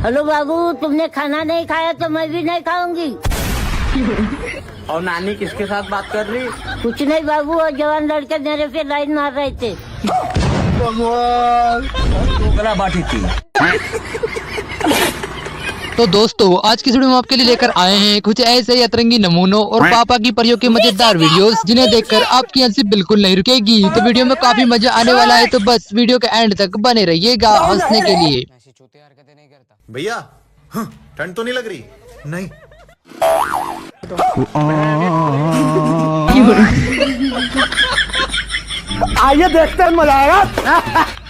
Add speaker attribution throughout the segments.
Speaker 1: Hello बाबू, तुमने खाना नहीं खाया तो मैं भी नहीं खाऊंगी।
Speaker 2: और नानी किसके साथ बात कर रही?
Speaker 1: कुछ नहीं बाबू, और जवान लड़के मेरे पे लाइन मार रहे थे।
Speaker 2: गला बाटी थी।
Speaker 3: तो दोस्तों आज की वीडियो में आपके लिए लेकर आए हैं कुछ ऐसे ही अतरंगी नमूनों और पापा की परियों के मजेदार वीडियोस जिन्हें देखकर आपकी हंसी बिल्कुल नहीं रुकेगी। तो वीडियो में काफी मजा आने वाला है, तो बस वीडियो के एंड तक बने रहिएगा हंसने के लिए।
Speaker 4: भैया ठंड तो नहीं लग रही? नहीं।
Speaker 2: आइए देखते हैं, मजा आएगा।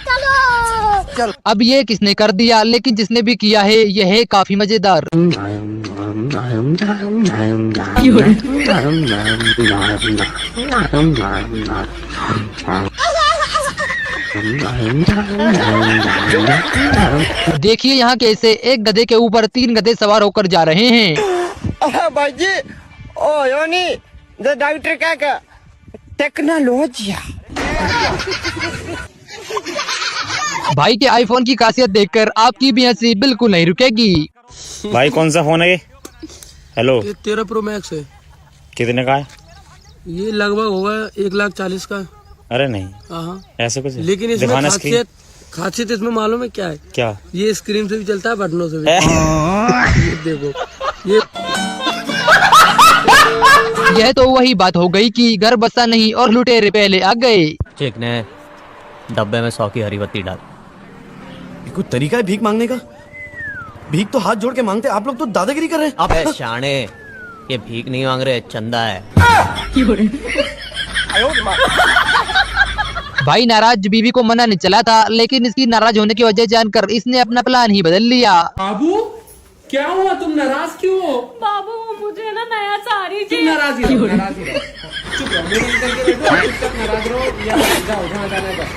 Speaker 3: चलो। अब ये किसने कर दिया, लेकिन जिसने भी किया है यह है काफी मजेदार। देखिए यहाँ कैसे एक गधे के ऊपर 3 गधे सवार होकर जा रहे हैं।
Speaker 2: भाई जी, ओ योनी द डॉक्टर क्या टेक्नोलॉजी।
Speaker 3: भाई के आईफोन की खासियत देखकर आपकी भी हंसी बिल्कुल नहीं रुकेगी।
Speaker 5: भाई कौन सा फोन है ये? हेलो,
Speaker 6: ये 13 प्रो मैक्स है।
Speaker 5: कितने का है?
Speaker 6: ये लगभग होगा 1,40,000 का।
Speaker 5: अरे नहीं,
Speaker 6: हाँ
Speaker 5: ऐसे कुछ है?
Speaker 6: लेकिन इसमें
Speaker 5: दिखाना
Speaker 6: खासियत इसमें मालूम है क्या है?
Speaker 5: क्या?
Speaker 6: ये स्क्रीन से भी चलता है, बटनों से भी। ये देखो ये
Speaker 3: यह तो वही बात हो गई कि घर बसा नहीं और लुटेरे पहले आ गए।
Speaker 7: चिक ने डब्बे में 100 की हरी बत्ती डाल।
Speaker 8: ये कोई तरीका है भीख मांगने का? भीख तो हाथ जोड़ के मांगते, आप लोग तो दादागिरी कर रहे हैं।
Speaker 7: आप शाणे, ये भीख नहीं मांग रहे, चंदा है।
Speaker 3: भाई नाराज बीवी को मना नहीं चला था, लेकिन इसकी नाराज होने की वजह जानकर इसने अपना प्लान ही बदल लिया।
Speaker 9: बाबू क्या हुआ, तुम नाराज क्यों हो?
Speaker 10: बाबू मुझे ना नया साड़ी
Speaker 9: तुम नाराज ही रहो, नाराज ही रहो। चुप रहो, मुंह बंद करके बैठो, चुपचाप नाराज रहो या जाओ जहाँ जाना है बस।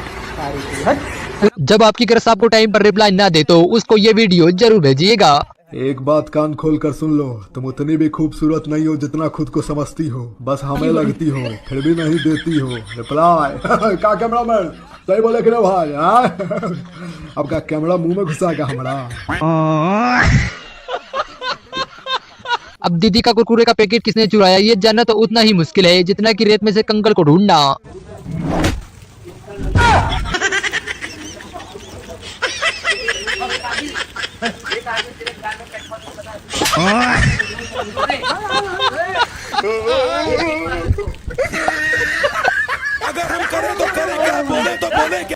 Speaker 3: जब आपकी गर्ल्स आपको टाइम पर रिप्लाई ना दे तो उसको ये वीडियो जरूर भेजिएगा।
Speaker 11: एक बात कान खोल कर सुन लो, तुम उतनी भी खूबसूरत नहीं हो जितना खुद को समझती हो, बस हमें लगती हो, फिर भी नहीं देती हो रिप्लाई। का कैमरामैन सही बोले कि नहीं भाई? अब का कैमरा मुंह में घुसा का हमारा।
Speaker 3: अब दीदी का कुरकुरे का पैकेट किसने चुराया ये जानना तो उतना ही मुश्किल है जितना कि रेत में से कंकड़ को ढूंढना।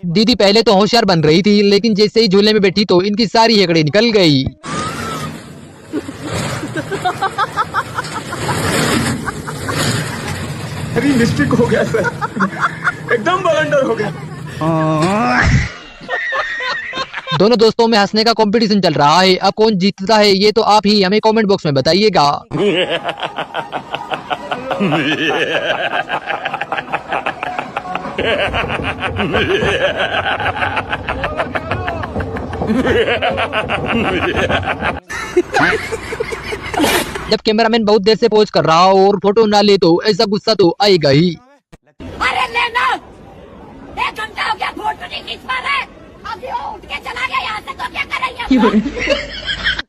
Speaker 3: दीदी पहले तो होशियार बन रही थी, लेकिन जैसे ही झूले में बैठी तो इनकी सारी हेकड़े निकल गई।
Speaker 8: मिस्टेक हो गया सर, एकदम ब्लंडर हो गया।
Speaker 3: दोनों दोस्तों में हंसने का कंपटीशन चल रहा है। अब कौन जीतता है ये तो आप ही हमें कमेंट बॉक्स में बताइएगा। जब कैमरामैन बहुत देर से पोज कर रहा हो और फोटो ना ले तो ऐसा गुस्सा तो आएगा ही।
Speaker 10: अरे लेना, 1 घंटा हो गया, फोटो नहीं खींच पा रहे, अभी वो उठ के चला गया यहाँ से, तो क्या करेंगे?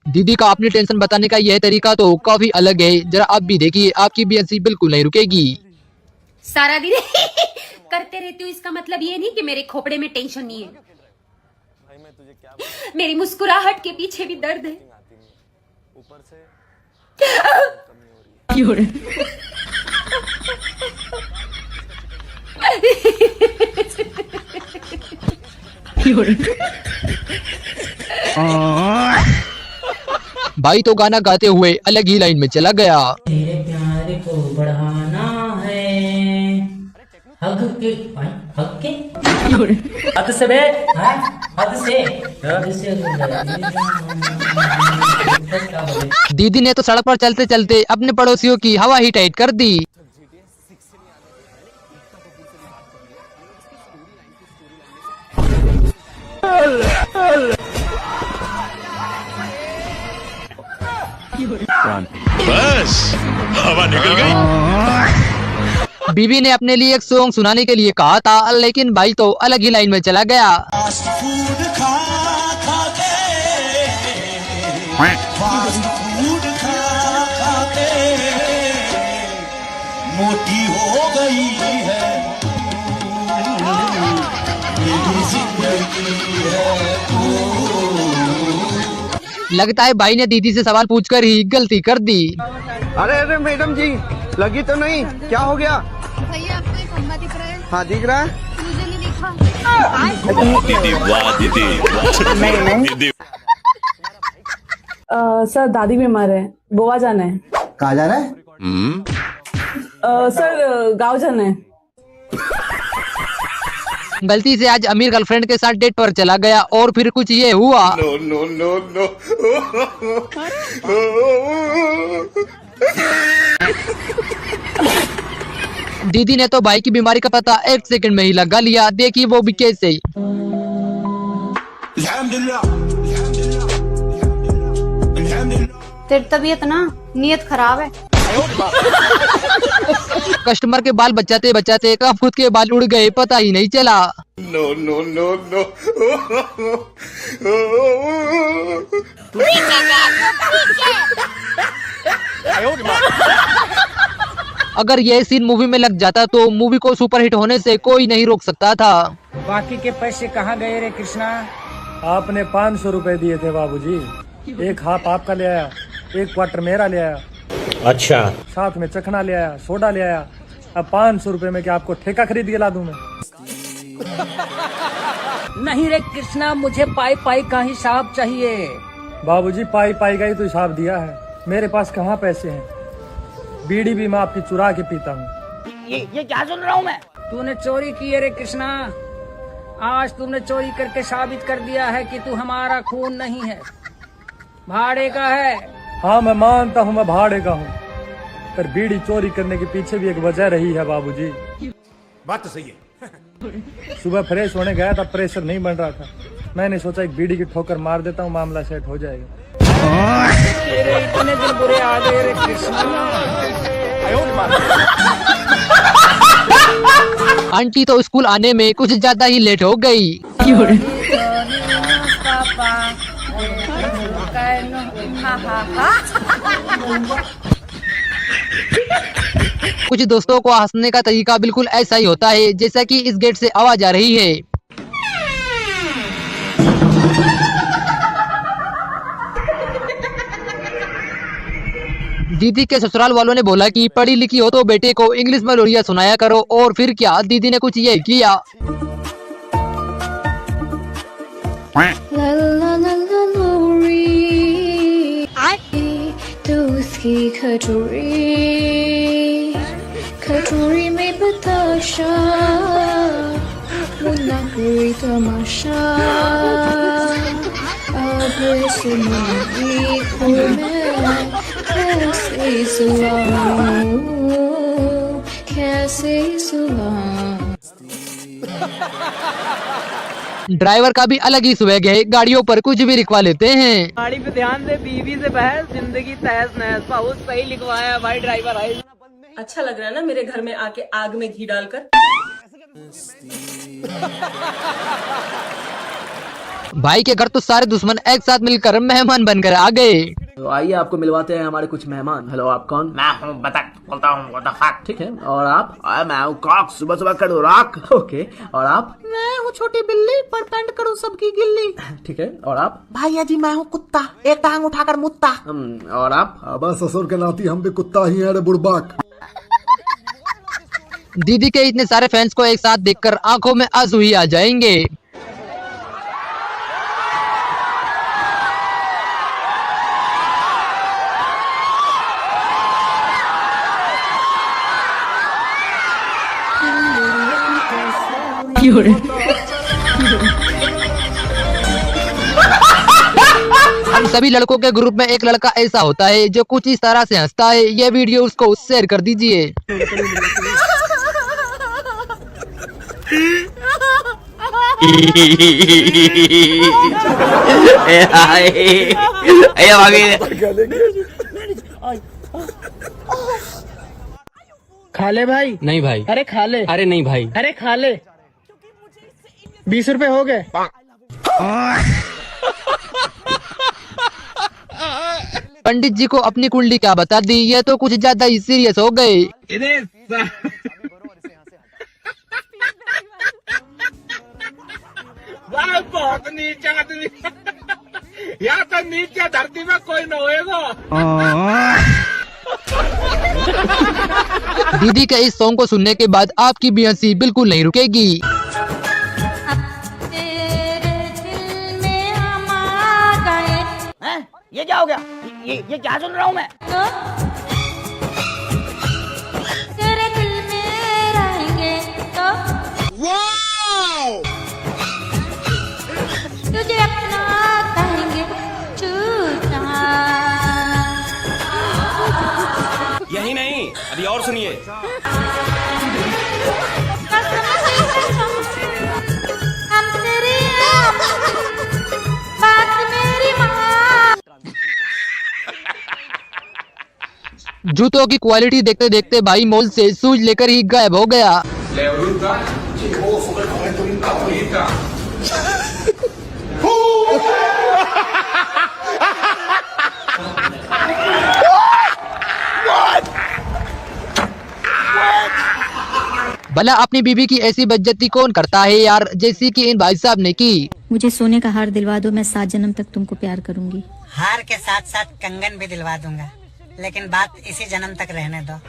Speaker 3: दीदी का अपनी टेंशन बताने का यह तरीका तो काफी अलग है, जरा आप भी देखिए, आपकी भी हंसी बिल्कुल नहीं रुकेगी।
Speaker 10: सारा दिन करते रहती हूँ, इसका मतलब ये नहीं कि मेरे खोपड़े में टेंशन नहीं है। मेरी मुस्कुराहट के पीछे भी दर्द है।
Speaker 3: भाई तो गाना गाते हुए अलग ही लाइन में चला गया।
Speaker 12: तेरे प्यार को बढ़ाना है, हग के हग के हद से बे, हद से
Speaker 3: दीदी ने तो सड़क पर चलते चलते अपने पड़ोसियों की हवा ही टाइट कर दी।
Speaker 13: बस हवा निकल गई।
Speaker 3: बीवी ने अपने लिए एक सॉन्ग सुनाने के लिए कहा था, लेकिन भाई तो अलग ही लाइन में चला गया।
Speaker 13: मोटी हो गई है मेरी जिंदगी है।
Speaker 3: लगता है भाई ने दीदी से सवाल पूछकर ही गलती कर दी।
Speaker 2: अरे मैडम जी, लगी तो नहीं? क्या हो गया?
Speaker 10: भैया आपको एक खंबा दिख रहा है?
Speaker 2: हाँ दिख रहा है।
Speaker 10: मुझे नहीं दिखा।
Speaker 13: दीदी वाह दीदी।
Speaker 14: सर दादी बीमार है, गोवा जाना है।
Speaker 8: कहाँ जा रहा है?
Speaker 14: सर गाँव जाना है।
Speaker 3: गलती से आज अमीर गर्लफ्रेंड के साथ डेट पर चला गया और फिर कुछ ये हुआ।
Speaker 13: No no no no.
Speaker 3: दीदी ने तो भाई की बीमारी का पता 1 सेकंड में ही लगा लिया। देखिए वो भी कैसे।
Speaker 10: तेरी तबीयत ना नीयत खराब है।
Speaker 3: कस्टमर के बाल बचाते बचाते कब खुद के बाल उड़ गए पता ही नहीं चला।
Speaker 13: No no no no.
Speaker 3: अगर ये सीन मूवी में लग जाता तो मूवी को सुपरहिट होने से कोई नहीं रोक सकता था।
Speaker 6: बाकी के पैसे कहाँ गए रे कृष्णा? आपने 500 रुपए दिए थे बाबूजी। एक हाफ आपका ले आया, एक क्वार्टर मेरा ले आया,
Speaker 5: अच्छा
Speaker 6: साथ में चखना ले आया, सोडा ले आया। अब 500 रुपए में क्या आपको ठेका खरीद के ला दूं मैं? नहीं रे कृष्णा, मुझे पाई पाई का हिसाब चाहिए। बाबूजी पाई पाई का ही तो हिसाब दिया है, मेरे पास कहाँ पैसे हैं। बीड़ी भी मैं आपकी चुरा के पीता हूँ।
Speaker 12: ये क्या सुन रहा हूँ मैं?
Speaker 6: तूने चोरी की है रे कृष्णा। आज तुमने चोरी करके साबित कर दिया है कि तू हमारा खून नहीं है, भाड़े का है। हाँ मैं मानता हूँ मैं भाड़े का हूँ, पर बीड़ी चोरी करने के पीछे भी एक वजह रही है बाबूजी।
Speaker 4: बात तो सही है।
Speaker 6: सुबह फ्रेश होने गया था, प्रेशर नहीं बन रहा था। मैंने सोचा एक बीड़ी की ठोकर मार देता हूँ, मामला सेट हो जाएगा। इतने दिन बुरे आ गए रे कृष्णा।
Speaker 3: आंटी तो स्कूल आने में कुछ ज्यादा ही लेट हो गई। कुछ दोस्तों को हंसने का तरीका बिल्कुल ऐसा ही होता है जैसा कि इस गेट से आवाज आ रही है। दीदी के ससुराल वालों ने बोला कि पढ़ी लिखी हो तो बेटे को इंग्लिश में लोरिया सुनाया करो, और फिर क्या दीदी ने कुछ ये किया।
Speaker 10: उसकी खटोरी में बताशा मुन्ना कोई तमाशा। अब सुनूंगी को मैं कैसे सुलाऊं, कैसे सुलाऊं।
Speaker 3: ड्राइवर का भी अलग ही स्वैग है, गाड़ियों पर कुछ भी लिखवा लेते हैं।
Speaker 12: गाड़ी पे ध्यान दे, बीवी से बहस, जिंदगी तहस नहस। बहुत सही लिखवाया भाई ड्राइवर। आई
Speaker 14: अच्छा लग रहा है ना मेरे घर में आके आग में घी डालकर।
Speaker 3: भाई के घर तो सारे दुश्मन एक साथ मिलकर मेहमान बनकर आ गए।
Speaker 8: तो आइए आपको मिलवाते हैं हमारे कुछ मेहमान। हेलो, आप कौन?
Speaker 7: मैं हूँ बतख, बोलता हूँ व्हाट द फक।
Speaker 8: ठीक है, और आप? मैं हूँ कॉक, सुबह सुबह करो रॉक। ओके, और आप?
Speaker 12: मैं हूँ छोटी बिल्ली, पर पेंट करूँ सबकी गिल्ली।
Speaker 8: ठीक है, और आप?
Speaker 12: भैया जी मैं हूँ कुत्ता, एक टांग उठाकर मुत्ता।
Speaker 8: और आप?
Speaker 11: अब ससुर के नाती हम भी कुत्ता ही है रे बुड़बाक।
Speaker 3: दीदी के इतने सारे फैंस को एक साथ देखकर आंखों में आंसू ही आ जाएंगे। हम सभी लड़कों के ग्रुप में एक लड़का ऐसा होता है जो कुछ इस तरह से हंसता है। ये वीडियो उसको शेयर कर दीजिए।
Speaker 6: खा ले भाई।
Speaker 12: नहीं भाई।
Speaker 6: अरे खा ले।
Speaker 12: अरे नहीं भाई।
Speaker 6: अरे खा ले। 20 रुपए हो गए।
Speaker 3: पंडित जी को अपनी कुंडली क्या बता दी, ये तो कुछ ज्यादा ही सीरियस हो गए।
Speaker 9: बहुत नीचा आदमी, यहाँ तो नीचे धरती में कोई न होएगा।
Speaker 3: दीदी के इस सॉन्ग को सुनने के बाद आपकी भी हंसी बिल्कुल नहीं रुकेगी।
Speaker 2: ये क्या हो गया? ये क्या सुन रहा हूँ मैं?
Speaker 10: तेरे दिल में रहेंगे तो तुझे अपना कहेंगे छूटा।
Speaker 8: यही नहीं, अभी और सुनिए।
Speaker 10: हम तेरी बात मेरी माँ।
Speaker 3: जूतों की क्वालिटी देखते देखते भाई मॉल से शूज लेकर ही गायब हो गया। भला अपनी बीबी की ऐसी बेइज्जती कौन करता है यार, जैसी कि इन भाई साहब ने की।
Speaker 15: मुझे सोने का हार दिलवा दो, मैं 7 जन्म तक तुमको प्यार करूंगी।
Speaker 16: हार के साथ साथ कंगन भी दिलवा दूंगा, लेकिन बात इसी जन्म तक रहने दो।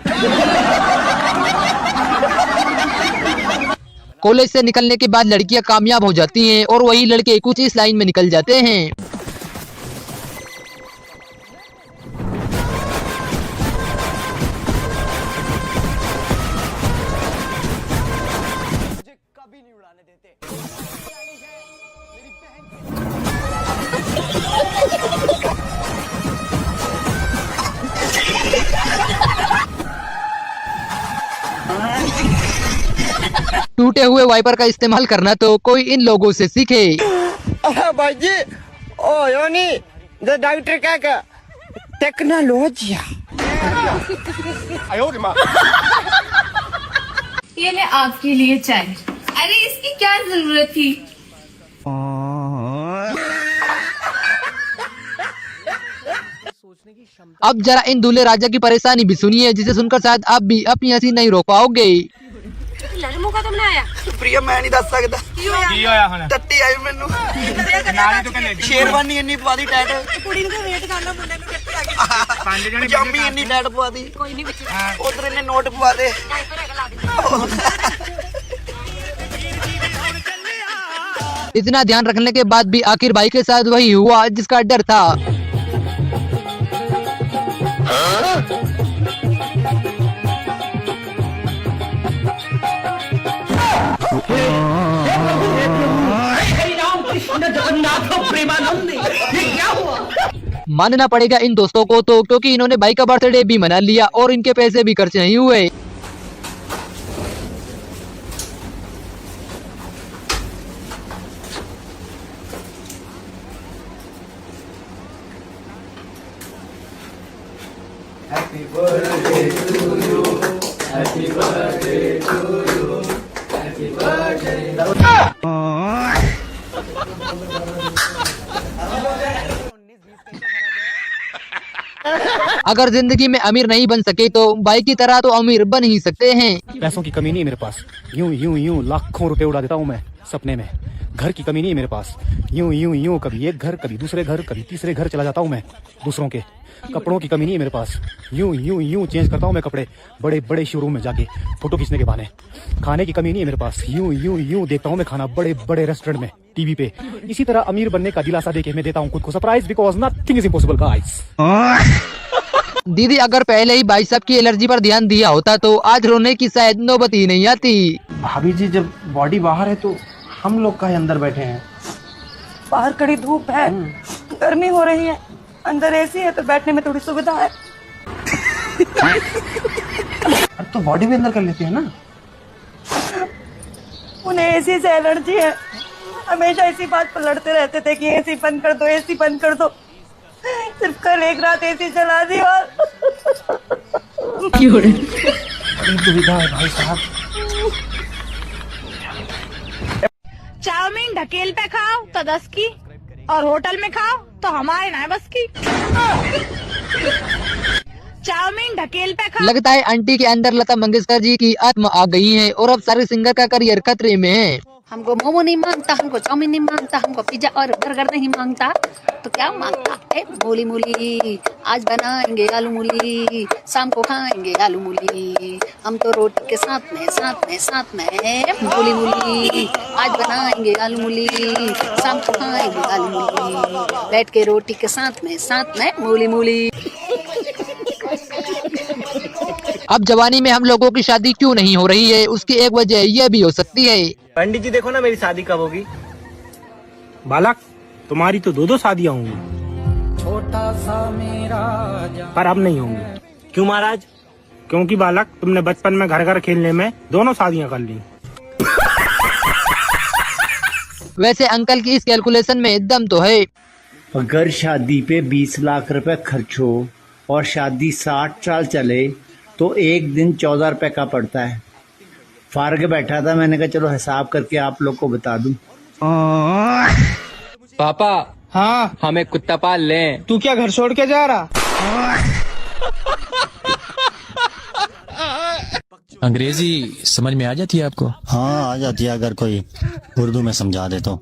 Speaker 3: कॉलेज से निकलने के बाद लड़कियां कामयाब हो जाती हैं और वही लड़के कुछ इस लाइन में निकल जाते हैं। टूटे हुए वाइपर का इस्तेमाल करना तो कोई इन लोगों से सीखे।
Speaker 2: भाई जी, ओ योनी द डॉक्टर क्या का टेक्नोलॉजी।
Speaker 17: ये ले आपके लिए चाय। अरे इसकी क्या जरूरत थी?
Speaker 3: अब जरा इन दूल्हे राजा की परेशानी भी सुनिए, जिसे सुनकर शायद आप भी अपनी हंसी नहीं रोक पाओगे।
Speaker 10: मुका तो बनाया
Speaker 2: प्रिया मैं नहीं दस सकता की होया हुण टट्टी आई मेनू नाले तो कने शेरवानी इन्नी पवा दी टाइट कुड़ी नु वेट करना मुंडे नु कित्थे आ गई 5 जने जम्मी इन्नी टाइट पवा दी कोई नहीं विच उधर इन्ने नोट पवा दे।
Speaker 3: इतना ध्यान रखने के बाद भी आखिर भाई के साथ वही हुआ जिसका डर था। मानना पड़ेगा इन दोस्तों को तो, क्योंकि इन्होंने भाई का बर्थडे भी मना लिया और इनके पैसे भी खर्च नहीं हुए।
Speaker 9: Happy birthday to you, happy birthday to you, happy birthday to you।
Speaker 3: अगर जिंदगी में अमीर नहीं बन सके तो भाई की तरह तो अमीर बन ही सकते हैं।
Speaker 8: पैसों की कमी नहीं मेरे पास, यूं यूं यूं लाखों रुपए उड़ा देता हूँ मैं सपने में। घर की कमी नहीं मेरे पास, यूं यूं यूं कभी एक घर, कभी दूसरे घर, कभी तीसरे घर चला जाता हूँ मैं दूसरों के। कपड़ों की कमी नहीं है मेरे पास, यूं यूं यूं चेंज करता हूँ मैं कपड़े बड़े बड़े शोरूम में जाके फोटो खींचने के बहाने। खाने की कमी नहीं है मेरे पास, यूं यूं यूं देखता हूँ मैं खाना बड़े बड़े रेस्टोरेंट में टीवी पे। इसी तरह अमीर बनने का दिलासा देके मैं देता हूँ खुद को surprise, because nothing is impossible guys.
Speaker 3: दीदी अगर पहले ही भाई साहब की एलर्जी पर ध्यान दिया होता तो आज रोने की शायद नौबत ही नहीं आती।
Speaker 9: भाभी जी, जब बॉडी बाहर है तो हम लोग का अंदर बैठे हैं।
Speaker 14: बाहर कड़ी धूप है, गर्मी हो रही है, अंदर एसी है तो बैठने में थोड़ी सुविधा है।
Speaker 9: अब तो बॉडी भी अंदर कर लेती है ना।
Speaker 14: उन्हें एसी से एलर्जी है, हमेशा इसी बात पर लड़ते रहते थे कि एसी बंद कर दो, एसी बंद कर दो। सिर्फ कल एक रात एसी चला दी और
Speaker 9: दुविधा है भाई साहब।
Speaker 17: चाउमीन ढकेल पे खाओ तो 10 की, और होटल में खाओ तो हमारे ना बस की।
Speaker 14: चाउमीन ढकेल पे खा।
Speaker 3: लगता है आंटी के अंदर लता मंगेशकर जी की आत्मा आ गई है और अब सारे सिंगर का करियर खतरे में है।
Speaker 17: हमको मोमो नहीं मांगता, हमको चाउमीन नहीं मांगता, हमको पिज्जा और बर्गर नहीं मांगता, तो क्या मांगता है? मूली मूली, आज बनाएंगे आलू मूली, शाम को खाएंगे आलू मूली, हम तो रोटी के साथ में मूली मूली, आज बनाएंगे आलू मूली, शाम को खाएंगे आलू मूली, बैठ के रोटी के साथ में मूली मूली।
Speaker 3: अब जवानी में हम लोगों की शादी क्यों नहीं हो रही है, उसकी एक वजह यह भी हो सकती है।
Speaker 2: पंडित जी देखो ना मेरी शादी कब होगी।
Speaker 8: बालक, तुम्हारी तो 2 शादियाँ होंगी,
Speaker 6: छोटा सा मेरा
Speaker 8: पर अब नहीं होंगी।
Speaker 2: क्यों महाराज?
Speaker 8: क्योंकि बालक, तुमने बचपन में घर घर खेलने में दोनों शादियाँ कर ली।
Speaker 3: वैसे अंकल की इस कैलकुलेशन में दम तो है।
Speaker 18: अगर शादी पे 20 लाख रुपए खर्च हो और शादी 60 साल चले तो एक दिन 14 रुपए का पड़ता है। फार्ग बैठा था, मैंने कहा चलो हिसाब करके आप लोग को बता दूं।
Speaker 9: पापा, हाँ, हमें कुत्ता पाल लें।
Speaker 2: तू क्या घर छोड़ के जा रहा?
Speaker 19: अंग्रेजी समझ में आ जाती है आपको?
Speaker 18: हाँ, आ जाती है अगर कोई उर्दू में समझा दे तो।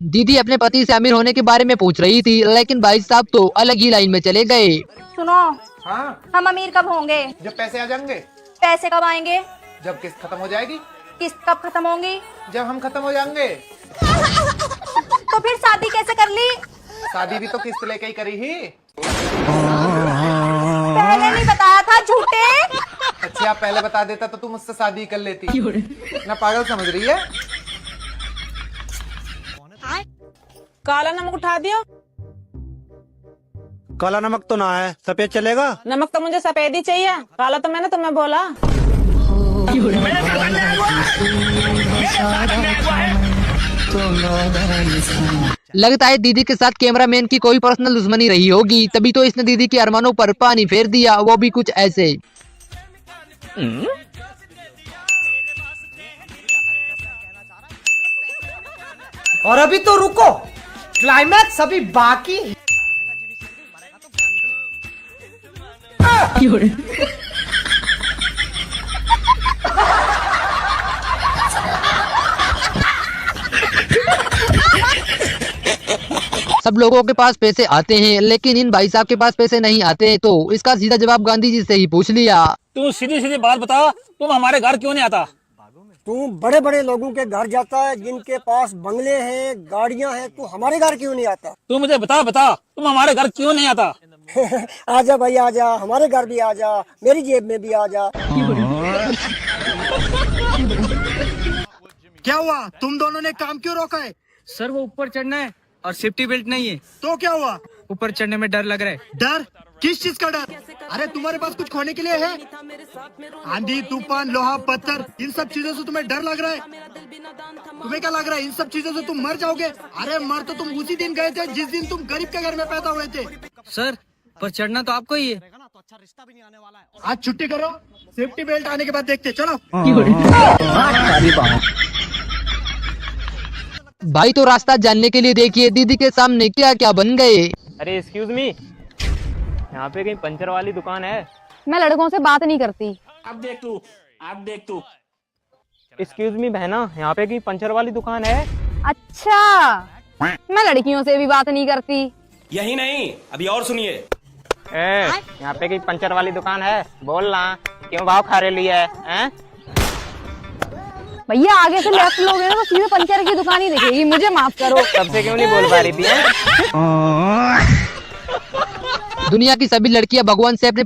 Speaker 3: दीदी अपने पति से अमीर होने के बारे में पूछ रही थी, लेकिन भाई साहब तो अलग ही लाइन में चले गए।
Speaker 14: सुनो,
Speaker 2: हाँ?
Speaker 14: हम अमीर कब होंगे?
Speaker 2: जब पैसे आ जाएंगे।
Speaker 14: पैसे कब आएंगे?
Speaker 2: जब किस्त खत्म हो जाएगी।
Speaker 14: किस्त कब खत्म होंगी?
Speaker 2: जब हम खत्म हो जाएंगे।
Speaker 14: तो फिर शादी कैसे कर ली?
Speaker 2: शादी भी तो किस्त लेके ही करी ही।
Speaker 14: पहले नहीं बताया था, झूठे।
Speaker 2: अच्छा, पहले बता देता तो तुम मुझसे शादी कर लेती। ना पागल समझ रही है?
Speaker 14: काला नमक उठा दियो।
Speaker 2: काला नमक तो ना है, सफेद चलेगा?
Speaker 14: नमक तो मुझे सफेद ही चाहिए, काला तो मैंने तुम्हें बोला।
Speaker 3: लगता है दीदी के साथ कैमरामैन की कोई पर्सनल दुश्मनी रही होगी, तभी तो इसने दीदी के अरमानों पर पानी फेर दिया, वो भी कुछ ऐसे।
Speaker 2: और अभी तो रुको, क्लाइमैक्स अभी बाकी।
Speaker 3: सब लोगों के पास पैसे आते हैं, लेकिन इन भाई साहब के पास पैसे नहीं आते, तो इसका सीधा जवाब गांधी जी से ही पूछ लिया।
Speaker 6: तू सीधी सीधी बात बता, तुम हमारे घर क्यों नहीं आता?
Speaker 2: तू बड़े बड़े लोगों के घर जाता है, जिनके पास बंगले हैं, गाड़ियां हैं, तू हमारे घर क्यों नहीं आता?
Speaker 6: तू मुझे बता, तुम हमारे घर क्यों नहीं आता?
Speaker 2: आजा भाई आजा, हमारे घर भी आजा, मेरी जेब में भी आजा। क्या हुआ? तुम दोनों ने काम क्यों रोका है?
Speaker 6: सर, वो ऊपर चढ़ना है और सेफ्टी बेल्ट नहीं है।
Speaker 2: तो क्या हुआ?
Speaker 6: ऊपर चढ़ने में डर लग रहा है।
Speaker 2: डर? किस चीज का डर? अरे तुम्हारे पास कुछ खोने के लिए है? आंधी, तूफान, लोहा, पत्थर, इन सब चीजों से तुम्हें डर लग रहा है? तुम्हें क्या लग रहा है इन सब चीजों से तुम मर जाओगे? अरे मर तो तुम उसी दिन गए थे जिस दिन तुम गरीब के घर में पैदा हुए थे।
Speaker 6: सर, पर चढ़ना तो आपको ही है।
Speaker 2: आज छुट्टी करो, सेफ्टी बेल्ट आने के बाद देखते, चलो।
Speaker 3: भाई तो रास्ता जानने के लिए देखिए दीदी के सामने क्या क्या बन गए।
Speaker 20: अरे एक्सक्यूज मी, यहाँ पे कहीं पंचर वाली दुकान है?
Speaker 17: मैं लड़कों से बात नहीं करती।
Speaker 20: अब देख तू। एक्सक्यूज मी बहना, यहाँ पे कहीं पंचर वाली दुकान है?
Speaker 17: अच्छा, मैं लड़कियों से भी बात नहीं करती।
Speaker 20: यही नहीं, अभी और सुनिए। यहाँ पे कहीं पंचर वाली दुकान है? बोल ना, क्यों भाव खा रही है?
Speaker 17: भैया आगे से लेफ्ट लोगे ना तो सीधे पंचर की दुकान ही दिखेगी, मुझे माफ करो।
Speaker 20: तब से क्यों नहीं बोल पा रही थी?
Speaker 3: दुनिया की सभी लड़कियां भगवान से अपने